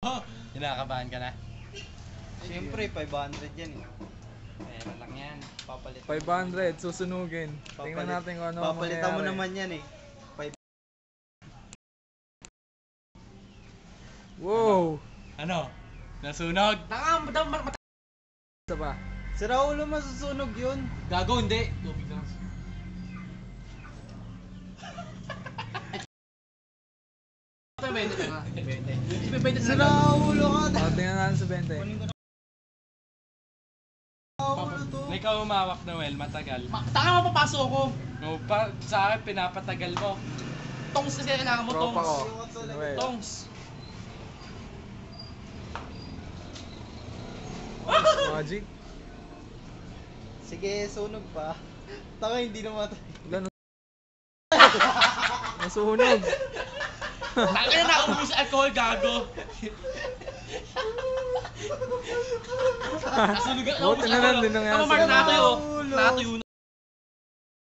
Oh, kinakabahan ka na? Siyempre, 500 yan eh. Pera lang yan. Papalit. 500, susunugin. Tingnan natin kung ano Papalitan mo mangyayari. naman yan eh. Wow! Ano? Nasunog? Isa pa. Si Raulo masusunog yun. Gago, hindi. Tubig lang. Si Raulo ka. Tingnan natin sa 20. Raulo to. Ikaw umawak, Noel, matagal. Taka mo papasok ako. No, sa akin, pinapatagal mo. Tongs kasi kailangan mo, Tropa ko. tongs. Si Noel. Tongs. Magic. Sige, sunog pa. Taka hindi namatay. Wala na. Nasunog. Taka na naubos sa alcohol, gago. Nasunog ka. Buti na lang din nangyari Tama, Mark, sa'yo. natuyo. Natuyo na.